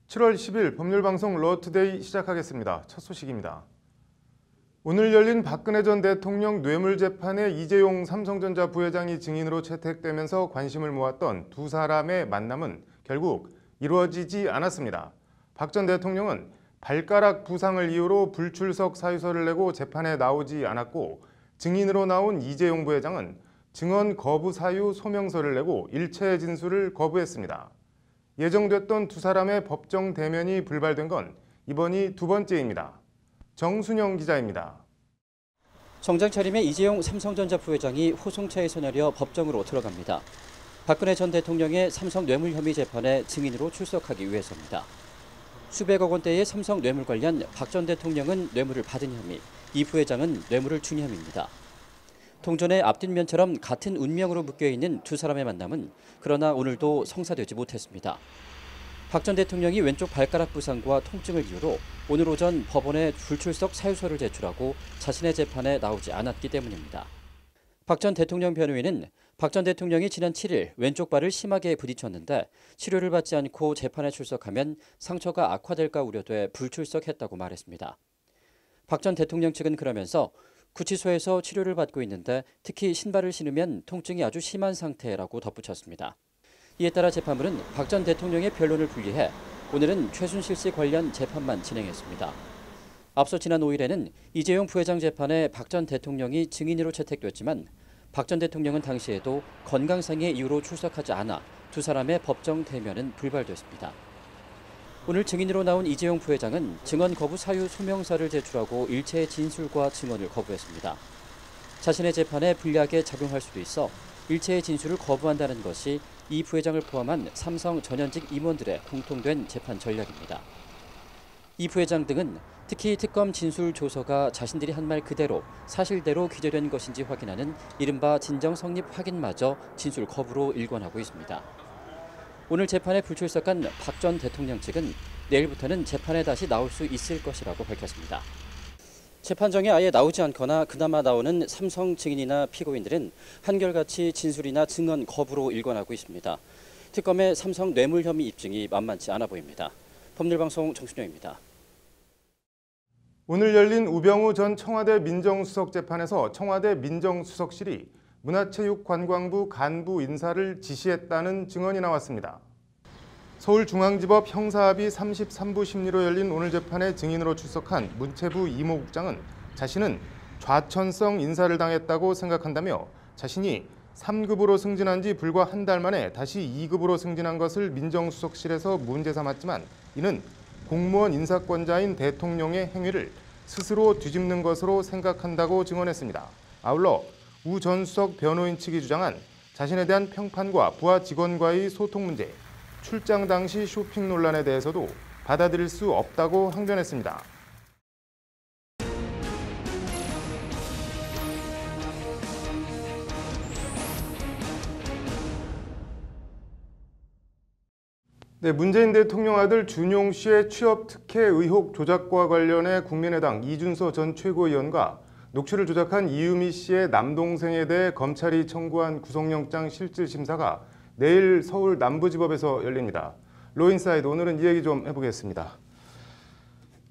7월 10일 법률방송 러투데이 시작하겠습니다. 첫 소식입니다. 오늘 열린 박근혜 전 대통령 뇌물재판에 이재용 삼성전자 부회장이 증인으로 채택되면서 관심을 모았던 두 사람의 만남은 결국 이루어지지 않았습니다. 박 전 대통령은 발가락 부상을 이유로 불출석 사유서를 내고 재판에 나오지 않았고, 증인으로 나온 이재용 부회장은 증언 거부 사유 소명서를 내고 일체 진술을 거부했습니다. 예정됐던 두 사람의 법정 대면이 불발된 건 이번이 두 번째입니다. 정순영 기자입니다. 정장 차림의 이재용 삼성전자 부회장이 호송차에서 내려 법정으로 들어갑니다. 박근혜 전 대통령의 삼성 뇌물 혐의 재판에 증인으로 출석하기 위해서입니다. 수백억 원대의 삼성 뇌물 관련 박 전 대통령은 뇌물을 받은 혐의, 이 부회장은 뇌물을 준 혐의입니다. 동전의 앞뒷면처럼 같은 운명으로 묶여있는 두 사람의 만남은 그러나 오늘도 성사되지 못했습니다. 박 전 대통령이 왼쪽 발가락 부상과 통증을 이유로 오늘 오전 법원에 불출석 사유서를 제출하고 자신의 재판에 나오지 않았기 때문입니다. 박 전 대통령 변호인은 박 전 대통령이 지난 7일 왼쪽 발을 심하게 부딪혔는데 치료를 받지 않고 재판에 출석하면 상처가 악화될까 우려돼 불출석했다고 말했습니다. 박 전 대통령 측은 그러면서 구치소에서 치료를 받고 있는데 특히 신발을 신으면 통증이 아주 심한 상태라고 덧붙였습니다. 이에 따라 재판부는 박 전 대통령의 변론을 분리해 오늘은 최순실 씨 관련 재판만 진행했습니다. 앞서 지난 5일에는 이재용 부회장 재판에 박 전 대통령이 증인으로 채택됐지만 박 전 대통령은 당시에도 건강상의 이유로 출석하지 않아 두 사람의 법정 대면은 불발됐습니다. 오늘 증인으로 나온 이재용 부회장은 증언 거부 사유 소명서를 제출하고 일체의 진술과 증언을 거부했습니다. 자신의 재판에 불리하게 작용할 수도 있어 일체의 진술을 거부한다는 것이 이 부회장을 포함한 삼성 전현직 임원들의 공통된 재판 전략입니다. 이 부회장 등은 특히 특검 진술 조서가 자신들이 한 말 그대로 사실대로 기재된 것인지 확인하는 이른바 진정 성립 확인마저 진술 거부로 일관하고 있습니다. 오늘 재판에 불출석한 박 전 대통령 측은 내일부터는 재판에 다시 나올 수 있을 것이라고 밝혔습니다. 재판정에 아예 나오지 않거나 그나마 나오는 삼성 증인이나 피고인들은 한결같이 진술이나 증언 거부로 일관하고 있습니다. 특검의 삼성 뇌물 혐의 입증이 만만치 않아 보입니다. 법률방송 정순영입니다. 오늘 열린 우병우 전 청와대 민정수석 재판에서 청와대 민정수석실이 문화체육관광부 간부 인사를 지시했다는 증언이 나왔습니다. 서울중앙지법 형사합의 33부 심리로 열린 오늘 재판에 증인으로 출석한 문체부 이모 국장은 자신은 좌천성 인사를 당했다고 생각한다며 자신이 3급으로 승진한 지 불과 한 달 만에 다시 2급으로 승진한 것을 민정수석실에서 문제 삼았지만 이는 공무원 인사권자인 대통령의 행위를 스스로 뒤집는 것으로 생각한다고 증언했습니다. 아울러 우 전 수석 변호인 측이 주장한 자신에 대한 평판과 부하 직원과의 소통 문제, 출장 당시 쇼핑 논란에 대해서도 받아들일 수 없다고 항변했습니다. 네, 문재인 대통령 아들 준용 씨의 취업 특혜 의혹 조작과 관련해 국민의당 이준서 전 최고위원과 녹취를 조작한 이유미 씨의 남동생에 대해 검찰이 청구한 구속영장 실질심사가 내일 서울 남부지법에서 열립니다. 로인사이드 오늘은 이 얘기 좀 해보겠습니다.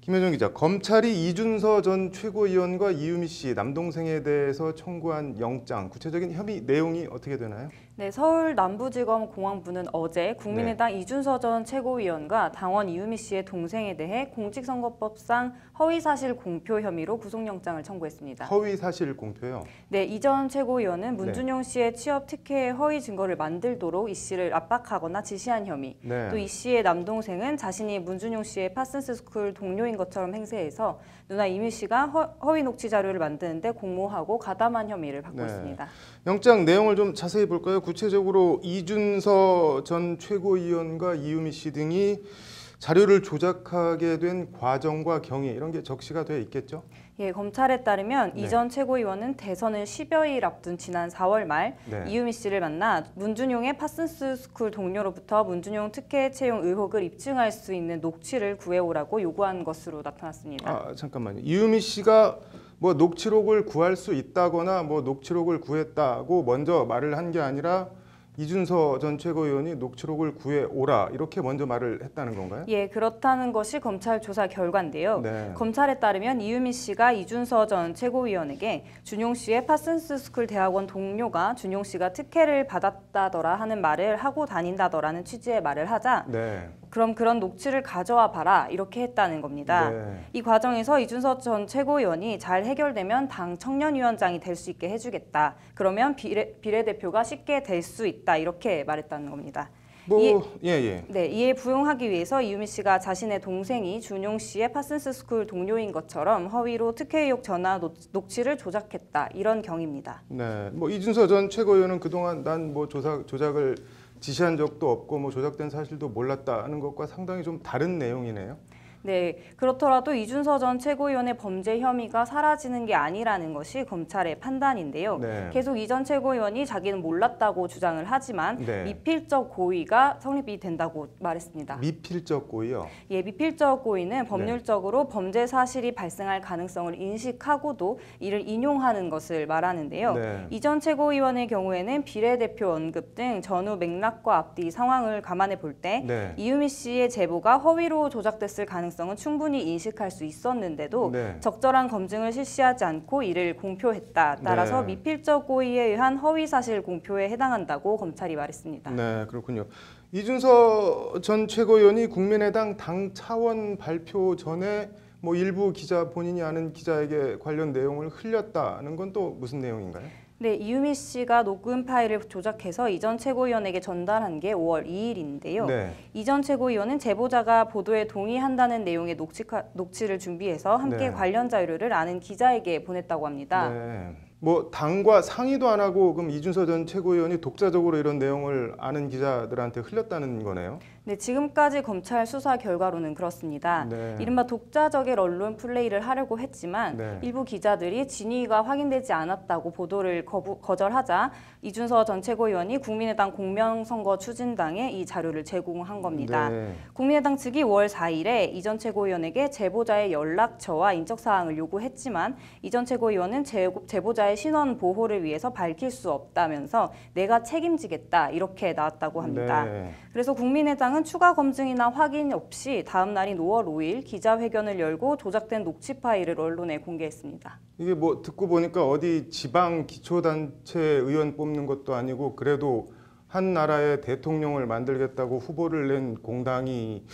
김현정 기자, 검찰이 이준서 전 최고위원과 이유미 씨 남동생에 대해서 청구한 영장, 구체적인 혐의 내용이 어떻게 되나요? 네, 서울 남부지검 공안부는 어제 국민의당 이준서 전 최고위원과 당원 이유미 씨의 동생에 대해 공직선거법상 허위사실 공표 혐의로 구속영장을 청구했습니다. 허위사실 공표요? 네, 이 전 최고위원은 문준용 씨의 취업 특혜의 허위 증거를 만들도록 이 씨를 압박하거나 지시한 혐의, 또 이 씨의 남동생은 자신이 문준용 씨의 파슨스 스쿨 동료인 것처럼 행세해서 누나 이미 씨가 허위 녹취 자료를 만드는데 공모하고 가담한 혐의를 받고 있습니다. 영장 내용을 좀 자세히 볼까요? 구체적으로 이준서 전 최고위원과 이유미 씨 등이 자료를 조작하게 된 과정과 경위 이런 게 적시가 되어 있겠죠? 예, 검찰에 따르면 이 전 최고위원은 대선을 10여일 앞둔 지난 4월 말 이유미 씨를 만나 문준용의 파슨스 스쿨 동료로부터 문준용 특혜 채용 의혹을 입증할 수 있는 녹취를 구해오라고 요구한 것으로 나타났습니다. 잠깐만요. 이유미 씨가 뭐 녹취록을 구할 수 있다거나 뭐 녹취록을 구했다고 먼저 말을 한 게 아니라 이준서 전 최고위원이 녹취록을 구해오라 이렇게 먼저 말을 했다는 건가요? 예, 그렇다는 것이 검찰 조사 결과인데요. 네. 검찰에 따르면 이유미 씨가 이준서 전 최고위원에게 준용 씨의 파슨스 스쿨 대학원 동료가 준용 씨가 특혜를 받았다더라 하는 말을 하고 다닌다더라는 취지의 말을 하자 네. 그럼 그런 녹취를 가져와 봐라 이렇게 했다는 겁니다. 네. 이 과정에서 이준서 전 최고위원이 잘 해결되면 당 청년위원장이 될 수 있게 해주겠다. 그러면 비례대표가 쉽게 될 수 있다 이렇게 말했다는 겁니다. 이에 부응하기 위해서 이유미 씨가 자신의 동생이 준용 씨의 파슨스 스쿨 동료인 것처럼 허위로 특혜 의혹 전화 녹취를 조작했다 이런 경위입니다. 네, 뭐 이준서 전 최고위원은 그동안 난 뭐 조작을 지시한 적도 없고 뭐 조작된 사실도 몰랐다는 것과 상당히 좀 다른 내용이네요. 네, 그렇더라도 이준서 전 최고위원의 범죄 혐의가 사라지는 게 아니라는 것이 검찰의 판단인데요. 네. 계속 이 전 최고위원이 자기는 몰랐다고 주장을 하지만 네. 미필적 고의가 성립이 된다고 말했습니다. 미필적 고의요? 예, 미필적 고의는 법률적으로 범죄 사실이 발생할 가능성을 인식하고도 이를 인용하는 것을 말하는데요. 네. 이 전 최고위원의 경우에는 비례대표 언급 등 전후 맥락과 앞뒤 상황을 감안해 볼 때 네. 이유미 씨의 제보가 허위로 조작됐을 가능성은 충분히 인식할 수 있었는데도 네. 적절한 검증을 실시하지 않고 이를 공표했다. 따라서 네. 미필적 고의에 의한 허위 사실 공표에 해당한다고 검찰이 말했습니다. 네, 그렇군요. 이준서 전 최고위원이 국민의당 당 차원 발표 전에 뭐 일부 기자 본인이 아는 기자에게 관련 내용을 흘렸다는 건 또 무슨 내용인가요? 네, 이유미 씨가 녹음 파일을 조작해서 이 전 최고위원에게 전달한 게 5월 2일인데요. 네. 이 전 최고위원은 제보자가 보도에 동의한다는 내용의 녹취를 준비해서 함께 네. 관련 자료를 아는 기자에게 보냈다고 합니다. 네. 뭐 당과 상의도 안 하고 그럼 이준서 전 최고위원이 독자적으로 이런 내용을 아는 기자들한테 흘렸다는 거네요. 네, 지금까지 검찰 수사 결과로는 그렇습니다. 네. 이른바 독자적인 언론 플레이를 하려고 했지만 네. 일부 기자들이 진위가 확인되지 않았다고 보도를 거절하자 이준서 전 최고위원이 국민의당 공명선거 추진당에 이 자료를 제공한 겁니다. 네. 국민의당 측이 5월 4일에 이 전 최고위원에게 제보자의 연락처와 인적사항을 요구했지만 이 전 최고위원은 제보자의 신원 보호를 위해서 밝힐 수 없다면서 내가 책임지겠다 이렇게 나왔다고 합니다. 네. 그래서 국민의당은 추가 검증이나 확인 없이 다음 날인 5월 5일 기자회견을 열고 조작된 녹취 파일을 언론에 공개했습니다. 이게 뭐 듣고 보니까 어디 지방 기초단체 의원 뽑는 것도 아니고 그래도 한 나라의 대통령을 만들겠다고 후보를 낸 공당이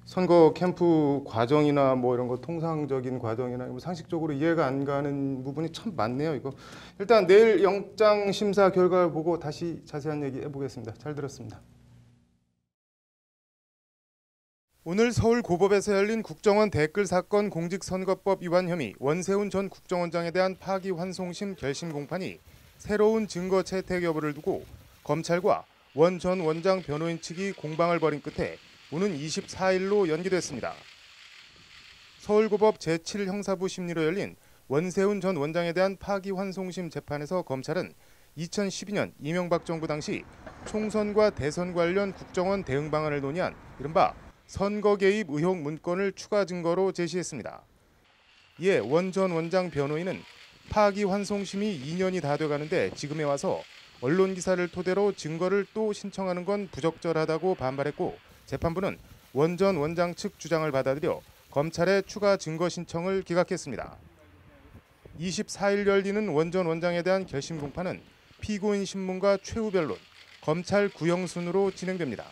선거 캠프 과정이나 뭐 이런 거 통상적인 과정이나 뭐 상식적으로 이해가 안 가는 부분이 참 많네요. 이거 일단 내일 영장 심사 결과를 보고 다시 자세한 얘기 해보겠습니다. 잘 들었습니다. 오늘 서울 고법에서 열린 국정원 댓글 사건 공직선거법 위반 혐의 원세훈 전 국정원장에 대한 파기환송심 결심 공판이 새로운 증거 채택 여부를 두고 검찰과 원 전 원장 변호인 측이 공방을 벌인 끝에 오는 24일로 연기됐습니다. 서울고법 제7형사부 심리로 열린 원세훈 전 원장에 대한 파기환송심 재판에서 검찰은 2012년 이명박 정부 당시 총선과 대선 관련 국정원 대응 방안을 논의한 이른바 선거 개입 의혹 문건을 추가 증거로 제시했습니다. 이에 원 전 원장 변호인은 파기환송심이 2년이 다 돼가는데 지금에 와서 언론 기사를 토대로 증거를 또 신청하는 건 부적절하다고 반발했고 재판부는 원 전 원장 측 주장을 받아들여 검찰의 추가 증거 신청을 기각했습니다. 24일 열리는 원 전 원장에 대한 결심 공판은 피고인 신문과 최후 변론, 검찰 구형 순으로 진행됩니다.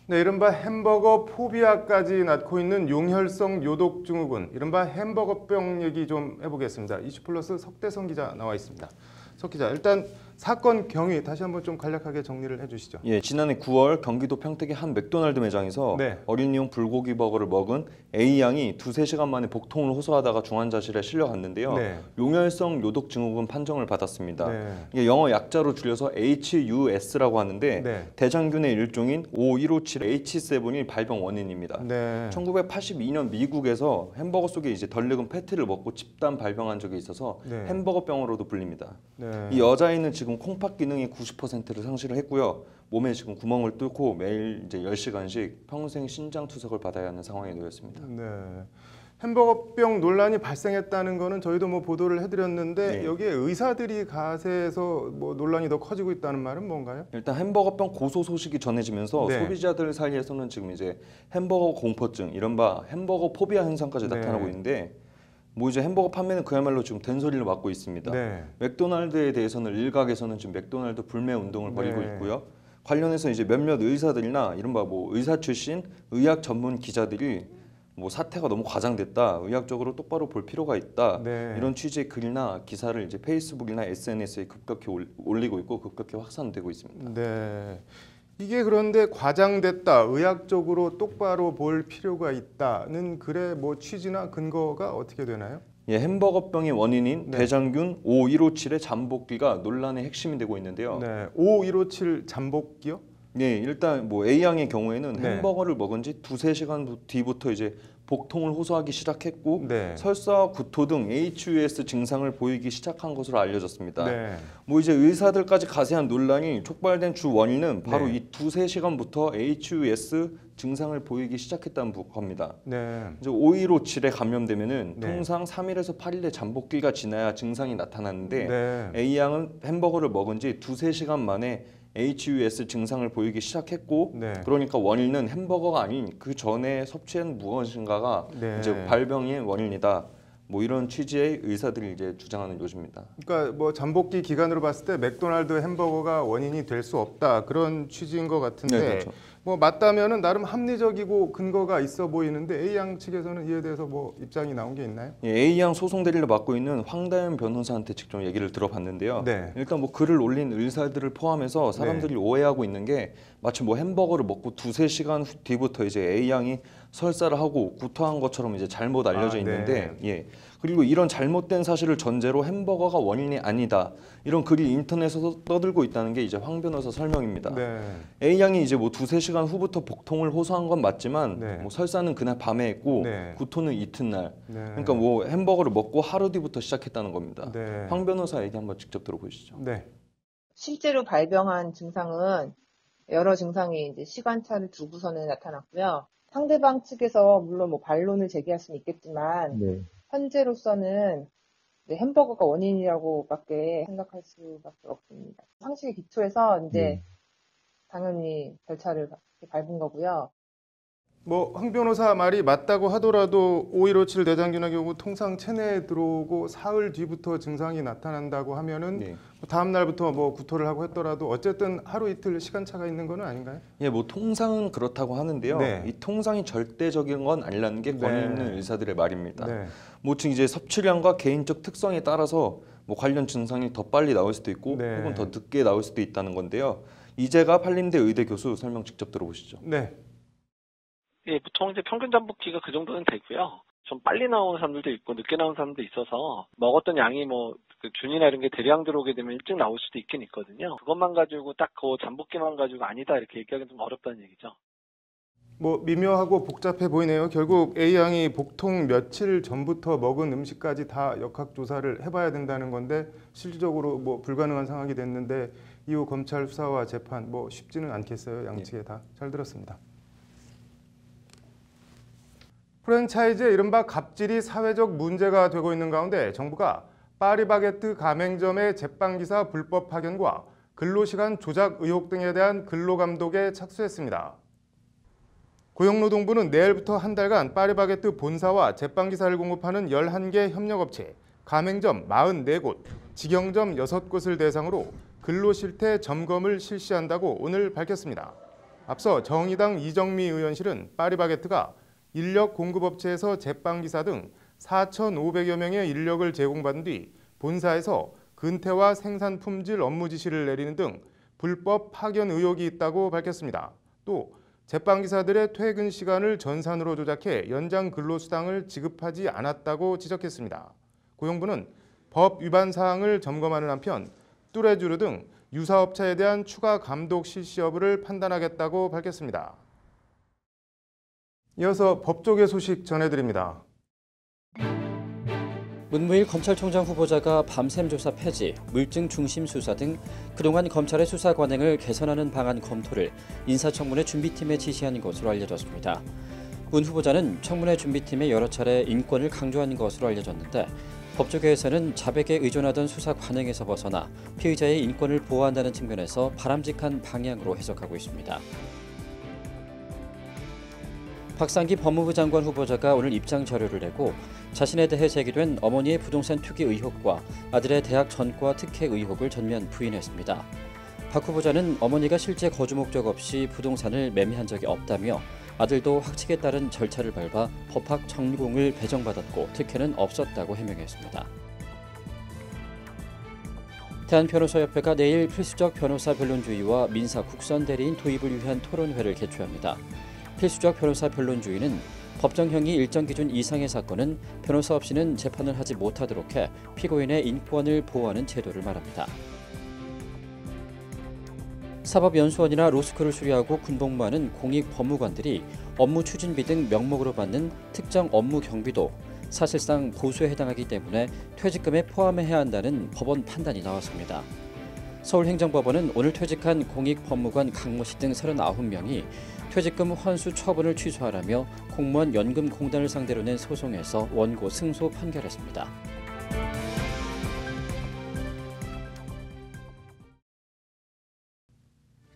네, 이른바 햄버거 포비아까지 낳고 있는 용혈성 요독 증후군, 이른바 햄버거병 얘기 좀 해보겠습니다. 이슈플러스 석대성 기자 나와 있습니다. 석 기자, 일단 사건 경위 다시 한번 좀 간략하게 정리를 해주시죠. 예, 지난해 9월 경기도 평택의 한 맥도날드 매장에서 네. 어린이용 불고기 버거를 먹은 A 양이 2-3시간 만에 복통을 호소하다가 중환자실에 실려갔는데요. 네. 용혈성 요독 증후군 판정을 받았습니다. 네. 이게 영어 약자로 줄여서 HUS라고 하는데 네. 대장균의 일종인 O1577H7이 발병 원인입니다. 네. 1982년 미국에서 햄버거 속에 이제 덜 익은 패티를 먹고 집단 발병한 적이 있어서 네. 햄버거병으로도 불립니다. 네. 이 여자아이는 지금 지금 콩팥 기능이 90%를 상실을 했고요. 몸에 지금 구멍을 뚫고 매일 이제 10시간씩 평생 신장 투석을 받아야 하는 상황에 놓였습니다. 네. 햄버거병 논란이 발생했다는 거는 저희도 뭐 보도를 해드렸는데 네. 여기에 의사들이 가세해서 뭐 논란이 더 커지고 있다는 말은 뭔가요? 일단 햄버거병 고소 소식이 전해지면서 네. 소비자들 사이에서는 지금 이제 햄버거 공포증, 이른바 햄버거 포비아 현상까지 네. 나타나고 있는데 뭐 이제 햄버거 판매는 그야말로 지금 된소리를 맡고 있습니다. 네. 맥도날드에 대해서는 일각에서는 지금 맥도날드 불매 운동을 벌이고 네. 있고요. 관련해서 이제 몇몇 의사들이나 이른바 뭐 의사 출신 의학 전문 기자들이 뭐 사태가 너무 과장됐다, 의학적으로 똑바로 볼 필요가 있다, 네. 이런 취지의 글이나 기사를 이제 페이스북이나 SNS에 급격히 올리고 있고 급격히 확산되고 있습니다. 네. 이게 그런데 과장됐다, 의학적으로 똑바로 볼 필요가 있다는 글의 뭐 취지나 근거가 어떻게 되나요? 예, 햄버거병의 원인인 네. 대장균 5157의 잠복기가 논란의 핵심이 되고 있는데요. 네. 5157 잠복기요? 네, 일단 뭐 A양의 경우에는 네. 햄버거를 먹은 지 2~3시간 뒤부터 이제 복통을 호소하기 시작했고 네. 설사, 구토 등 HUS 증상을 보이기 시작한 것으로 알려졌습니다. 네. 뭐 이제 의사들까지 가세한 논란이 촉발된 주 원인은 바로 네. 이 2~3시간부터 HUS 증상을 보이기 시작했다는 겁니다. 네. 이제 5157에 감염되면은 네. 통상 3일에서 8일의 잠복기가 지나야 증상이 나타나는데 네. A양은 햄버거를 먹은 지 2~3시간 만에 HUS 증상을 보이기 시작했고 네. 그러니까 원인은 햄버거가 아닌 그 전에 섭취한 무엇인가가 네. 이제 발병의 원인이다. 뭐 이런 취지의 의사들이 이제 주장하는 요지입니다. 그러니까 뭐 잠복기 기간으로 봤을 때 맥도날드 햄버거가 원인이 될 수 없다, 그런 취지인 것 같은데 네, 그렇죠. 뭐 맞다면은 나름 합리적이고 근거가 있어 보이는데 A양 측에서는 이에 대해서 뭐 입장이 나온 게 있나요? 예, A양 소송 대리를 맡고 있는 황다현 변호사한테 직접 얘기를 들어봤는데요. 네. 일단 뭐 글을 올린 의사들을 포함해서 사람들이 오해하고 있는 게 마치 뭐 햄버거를 먹고 2~3시간 뒤부터 이제 A양이 설사를 하고 구토한 것처럼 이제 잘못 알려져 아, 있는데 예. 그리고 이런 잘못된 사실을 전제로 햄버거가 원인이 아니다, 이런 글이 인터넷에서 떠들고 있다는 게 이제 황 변호사 설명입니다. 네. A양이 이제 뭐 2~3시간 후부터 복통을 호소한 건 맞지만 네. 뭐 설사는 그날 밤에 했고 네. 구토는 이튿날. 네. 그러니까 뭐 햄버거를 먹고 하루 뒤부터 시작했다는 겁니다. 네. 황 변호사 얘기 한번 직접 들어보시죠. 네. 실제로 발병한 증상은 여러 증상이 이제 시간차를 두고서는 나타났고요. 상대방 측에서 물론 뭐 반론을 제기할 수는 있겠지만 현재로서는 햄버거가 원인이라고밖에 생각할 수밖에 없습니다. 상식에 기초해서 이제 당연히 절차를 밟은 거고요. 뭐 황 변호사 말이 맞다고 하더라도 5157 대장균의 경우 통상 체내에 들어오고 사흘 뒤부터 증상이 나타난다고 하면은 네. 다음 날부터 뭐 구토를 하고 했더라도 어쨌든 하루 이틀 시간차가 있는 거는 아닌가요? 예, 뭐 통상은 그렇다고 하는데요. 네. 이 통상이 절대적인 건 아니라는 게 권위 네. 있는 의사들의 말입니다. 네. 뭐 즉 이제 섭취량과 개인적 특성에 따라서 뭐 관련 증상이 더 빨리 나올 수도 있고 네. 혹은 더 늦게 나올 수도 있다는 건데요. 이재가 한림대 의대 교수 설명 직접 들어보시죠. 네. 예, 보통 이제 평균 잠복기가 그 정도는 되고요. 좀 빨리 나오는 사람들도 있고 늦게 나오는 사람도 있어서 먹었던 양이 뭐 그 균이나 이런 게 대량 들어오게 되면 일찍 나올 수도 있긴 있거든요. 그것만 가지고 딱 그 잠복기만 가지고 아니다 이렇게 얘기하기는 좀 어렵다는 얘기죠. 뭐 미묘하고 복잡해 보이네요. 결국 A양이 복통 며칠 전부터 먹은 음식까지 다 역학조사를 해봐야 된다는 건데 실질적으로 뭐 불가능한 상황이 됐는데 이후 검찰 수사와 재판 뭐 쉽지는 않겠어요. 양측에 다. 잘 들었습니다. 프랜차이즈의 이른바 갑질이 사회적 문제가 되고 있는 가운데 정부가 파리바게뜨 가맹점의 제빵기사 불법 파견과 근로시간 조작 의혹 등에 대한 근로감독에 착수했습니다. 고용노동부는 내일부터 한 달간 파리바게뜨 본사와 제빵기사를 공급하는 11개 협력업체, 가맹점 44곳, 직영점 6곳을 대상으로 근로실태 점검을 실시한다고 오늘 밝혔습니다. 앞서 정의당 이정미 의원실은 파리바게뜨가 인력 공급업체에서 제빵기사 등 4,500여 명의 인력을 제공받은 뒤 본사에서 근태와 생산 품질 업무 지시를 내리는 등 불법 파견 의혹이 있다고 밝혔습니다. 또 제빵기사들의 퇴근 시간을 전산으로 조작해 연장 근로수당을 지급하지 않았다고 지적했습니다. 고용부는 법 위반 사항을 점검하는 한편 뚜레쥬르 등 유사업체에 대한 추가 감독 실시 여부를 판단하겠다고 밝혔습니다. 이어서 법조계 소식 전해드립니다. 문무일 검찰총장 후보자가 밤샘 조사 폐지, 물증 중심 수사 등 그동안 검찰의 수사 관행을 개선하는 방안 검토를 인사청문회 준비팀에 지시한 것으로 알려졌습니다. 문 후보자는 청문회 준비팀에 여러 차례 인권을 강조한 것으로 알려졌는데 법조계에서는 자백에 의존하던 수사 관행에서 벗어나 피의자의 인권을 보호한다는 측면에서 바람직한 방향으로 해석하고 있습니다. 박상기 법무부 장관 후보자가 오늘 입장 자료를 내고 자신에 대해 제기된 어머니의 부동산 투기 의혹과 아들의 대학 전과 특혜 의혹을 전면 부인했습니다. 박 후보자는 어머니가 실제 거주 목적 없이 부동산을 매매한 적이 없다며 아들도 학칙에 따른 절차를 밟아 법학 전공을 배정받았고 특혜는 없었다고 해명했습니다. 대한변호사협회가 내일 필수적 변호사 변론주의와 민사 국선 대리인 도입을 위한 토론회를 개최합니다. 필수적 변호사 변론주의는 법정형이 일정 기준 이상의 사건은 변호사 없이는 재판을 하지 못하도록 해 피고인의 인권을 보호하는 제도를 말합니다. 사법연수원이나 로스쿨을 수료하고 군복무하는 공익법무관들이 업무 추진비 등 명목으로 받는 특정 업무 경비도 사실상 보수에 해당하기 때문에 퇴직금에 포함해야 한다는 법원 판단이 나왔습니다. 서울행정법원은 오늘 퇴직한 공익법무관 강모 씨 등 39명이 퇴직금 환수 처분을 취소하라며 공무원 연금공단을 상대로 낸 소송에서 원고 승소 판결했습니다.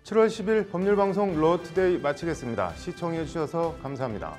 (7월 10일) 법률방송 로투데이 마치겠습니다. 시청해 주셔서 감사합니다.